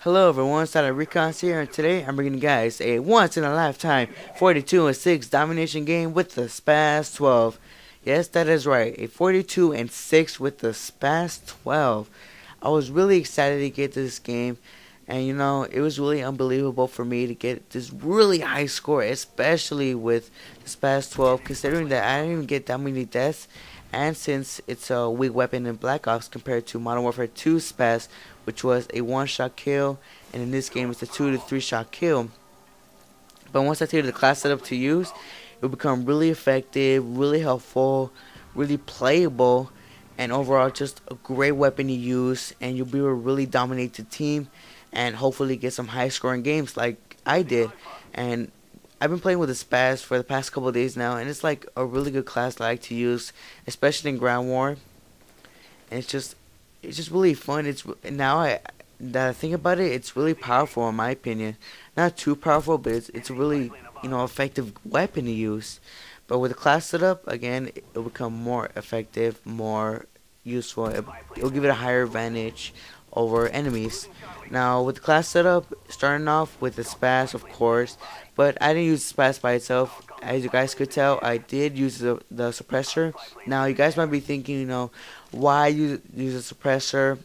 Hello everyone, Side Recons here, and today I'm bringing you guys a once-in-a-lifetime 42-6 domination game with the Spas-12. Yes, that is right, a 42-6 with the Spas-12. I was really excited to get this game, and it was really unbelievable for me to get this really high score, especially with the Spas-12, considering that I didn't even get that many deaths. And since it's a weak weapon in Black Ops compared to Modern Warfare 2 Spas, which was a one-shot kill, and in this game it's a 2 to 3 shot kill. But once I tell you the class setup to use, it will become really effective, really helpful, really playable, and overall just a great weapon to use, and you'll be able to really dominate the team and hopefully get some high scoring games like I did. And I've been playing with the Spas for the past couple of days now, and it's like a really good class that I like to use, especially in ground war. And it's just really fun. It's now that I think about it, it's really powerful in my opinion. Not too powerful, but it's a really effective weapon to use. But with the class setup, again, it'll become more effective, more useful. It'll give it a higher advantage over enemies. Now with the class setup, starting off with the Spas, of course, but I didn't use the Spas by itself. As you guys could tell, I did use the suppressor. Now you guys might be thinking, why use a suppressor?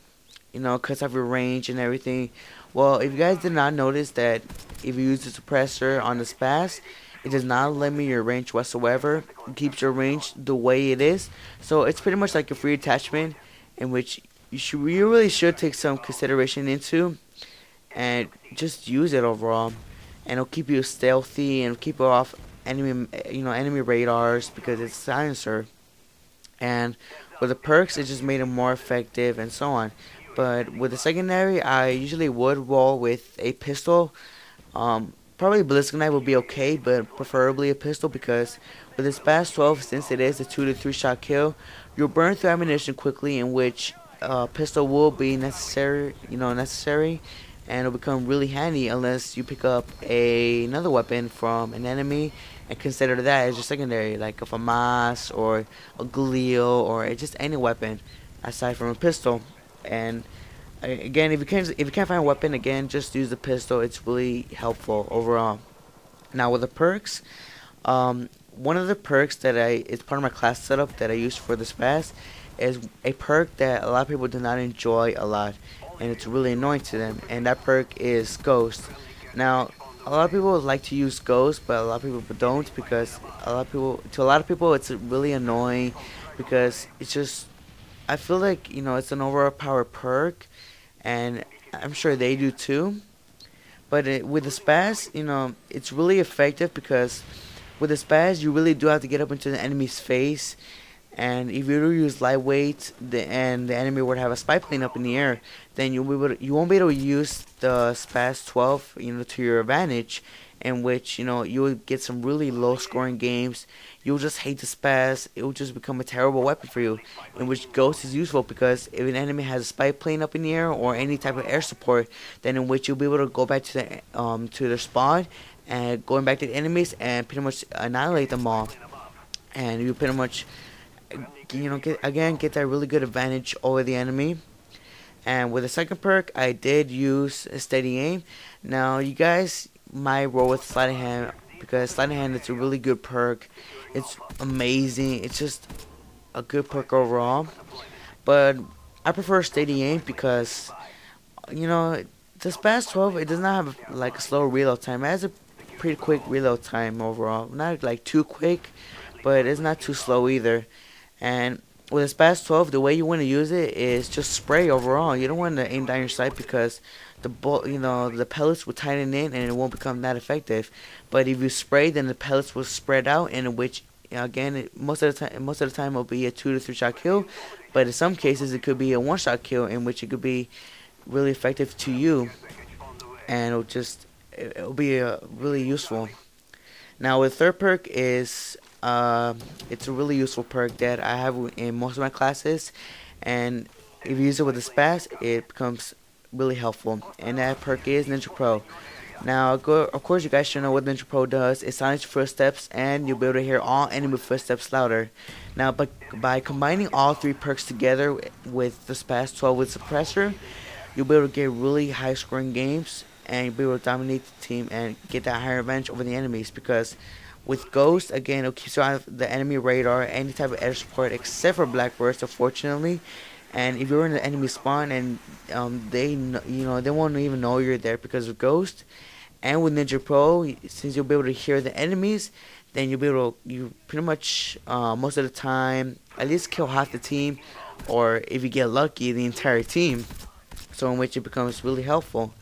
Cuts off your range and everything. Well, if you guys did not notice that if you use the suppressor on the Spas, it does not limit your range whatsoever. It keeps your range the way it is. So it's pretty much like a free attachment in which you really should take some consideration into and just use it overall. And it'll keep you stealthy and keep you off enemy radars because it's silencer. And with the perks, it just made it more effective and so on. But with the secondary, I usually would roll with a pistol. Probably ballistic knife would be okay, but preferably a pistol because with this Spas-12, since it is a 2 to 3 shot kill, you'll burn through ammunition quickly, in which pistol will be necessary, and it'll become really handy unless you pick up another weapon from an enemy and consider that as your secondary, like a FAMAS or a Galil or just any weapon aside from a pistol. And again, if you can't find a weapon, again, just use the pistol. It's really helpful overall. Now with the perks, one of the perks that it's part of my class setup that I use for the Spas is a perk that a lot of people do not enjoy a lot, and it's really annoying to them, and that perk is Ghost. Now a lot of people like to use Ghost, but a lot of people don't, because to a lot of people it's really annoying because it's just, I feel like it's an overpowered perk, and I'm sure they do too. But with the Spas, it's really effective because with the Spas you really do have to get up into the enemy's face. And if you do use lightweight, and the enemy were to have a spy plane up in the air, then you won't be able to use the Spas-12, to your advantage, in which you will get some really low scoring games. You'll just hate the Spas. It will just become a terrible weapon for you. In which Ghost is useful because if an enemy has a spy plane up in the air or any type of air support, then in which you'll be able to go back to their spawn and going back to the enemies and pretty much annihilate them all. And you pretty much get that really good advantage over the enemy. And with the second perk, I did use a steady aim. Now you guys might roll with sliding hand because sliding hand is a really good perk. It's amazing. It's just a good perk overall. But I prefer steady aim because the Spas-12, it does not have like a slow reload time. It has a pretty quick reload time overall. Not like too quick, but it's not too slow either. And with a Spas-12, the way you want to use it is just spray overall. You don't want to aim down your sight because the pellets will tighten in and it won't become that effective. But if you spray, then the pellets will spread out, and in which again most of the time it'll be a 2 to 3 shot kill. But in some cases it could be a 1 shot kill, in which it could be really effective to you, and it'll be really useful. Now with third perk is it's a really useful perk that I have in most of my classes, and if you use it with the Spas, it becomes really helpful, and that perk is Ninja Pro. Now, of course, you guys should know what Ninja Pro does. It silence your footsteps, and you'll be able to hear all enemy footsteps louder. Now, by combining all three perks together with the Spas-12 with Suppressor, you'll be able to get really high scoring games, and you'll be able to dominate the team and get that higher advantage over the enemies. Because with Ghost, again, it keeps you on the enemy radar, any type of air support except for Black Burst, unfortunately. And if you're in the enemy spawn and they won't even know you're there because of Ghost. And with Ninja Pro, since you'll be able to hear the enemies, then you'll be able to, you pretty much most of the time at least kill half the team, or if you get lucky, the entire team. So in which it becomes really helpful.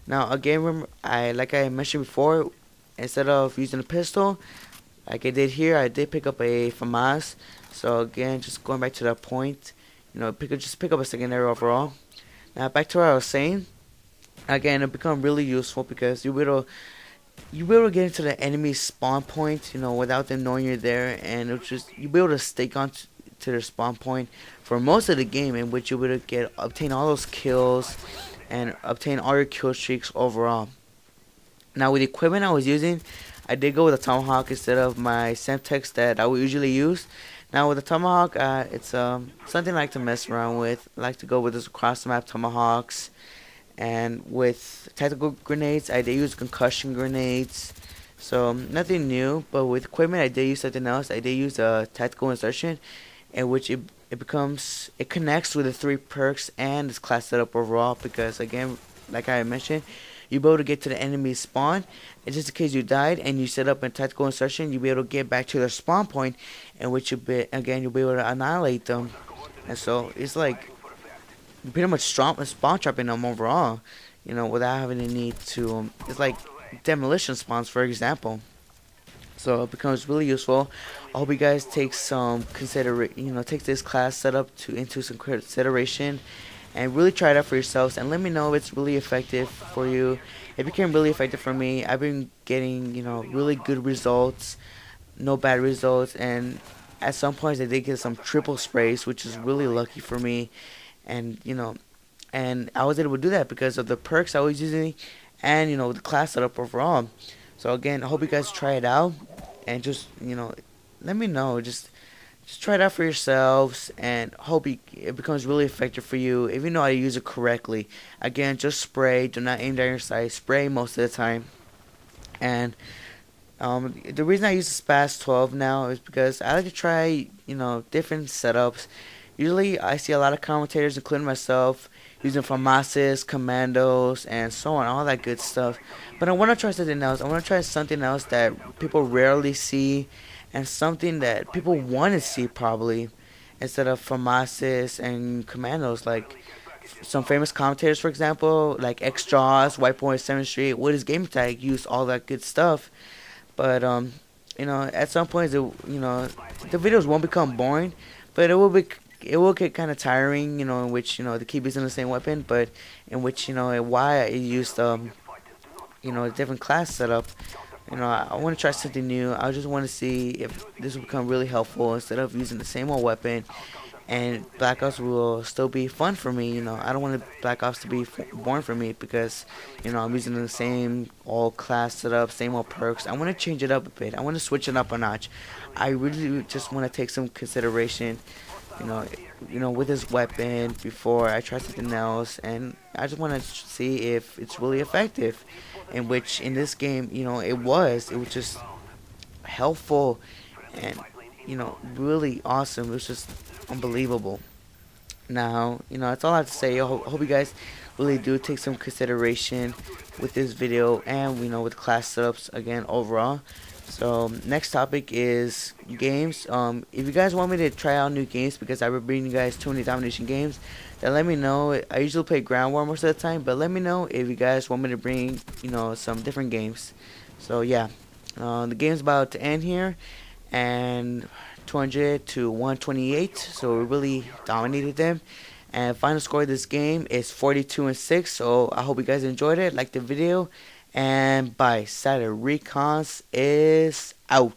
Now again, remember, like I mentioned before, instead of using a pistol, like I did here, I did pick up a FAMAS. So again, just going back to that point, just pick up a secondary overall. Now back to what I was saying. Again, it become really useful because you'll be able to get into the enemy spawn point, without them knowing you're there, and you'll be able to stake on to their spawn point for most of the game, in which you'll be able to obtain all those kills and obtain all your kill streaks overall. Now with the equipment I was using, I did go with a Tomahawk instead of my Semtex that I would usually use. Now with the Tomahawk, it's something I like to mess around with. I like to go with those across the map Tomahawks. And with tactical grenades, I did use concussion grenades. So nothing new, but with equipment I did use something else. I did use a tactical insertion, in which it connects with the 3 perks and its class setup overall, because again, like I mentioned, you'll be able to get to the enemy spawn, and just in case you died and you set up a tactical insertion, you'll be able to get back to their spawn point, in which you'll be able to annihilate them. And so it's like pretty much spawn trapping them overall, without having the need to. It's like demolition spawns, for example. So it becomes really useful. I hope you guys take some take this class setup into some consideration, and really try it out for yourselves, and let me know if it's really effective for you. It became really effective for me. I've been getting really good results, no bad results, and at some points I did get some triple sprays, which is really lucky for me. And and I was able to do that because of the perks I was using, and the class setup overall. So again, I hope you guys try it out, and just let me know. Just try it out for yourselves, and hope it becomes really effective for you if you know how to use it correctly. Again, just spray. Do not aim down your sight. Spray most of the time. And the reason I use the Spas-12 now is because I like to try different setups. Usually, I see a lot of commentators, including myself, using FAMASes, commandos, and so on, all that good stuff. But I want to try something else. I want to try something else that people rarely see, and something that people want to see probably, instead of FAMASes and commandos. Like some famous commentators, for example, like X-Jaws, White Boy 7th Street, with his game tag, use all that good stuff. But at some point, the videos won't become boring, but it will get kind of tiring, in which, they keep using the same weapon, but in which, why I used, a different class setup. I want to try something new. I just want to see if this will become really helpful instead of using the same old weapon, and Black Ops will still be fun for me. I don't want Black Ops to be boring for me because, I'm using the same old class setup, same old perks. I want to change it up a bit. I want to switch it up a notch. I really just want to take some consideration, with this weapon before I try something else, and I just want to see if it's really effective. In which, in this game, it was just helpful and really awesome. It was just unbelievable. Now, that's all I have to say. I hope you guys really do take some consideration with this video, and with class setups again overall. So next topic is games. If you guys want me to try out new games, because I've been bringing you guys too many domination games, then let me know. I usually play Ground War most of the time, but let me know if you guys want me to bring some different games. So yeah, the game's about to end here, and 200 to 128. So we really dominated them. And final score of this game is 42-6. So I hope you guys enjoyed it. Like the video. And bye. Saturday Recons is out.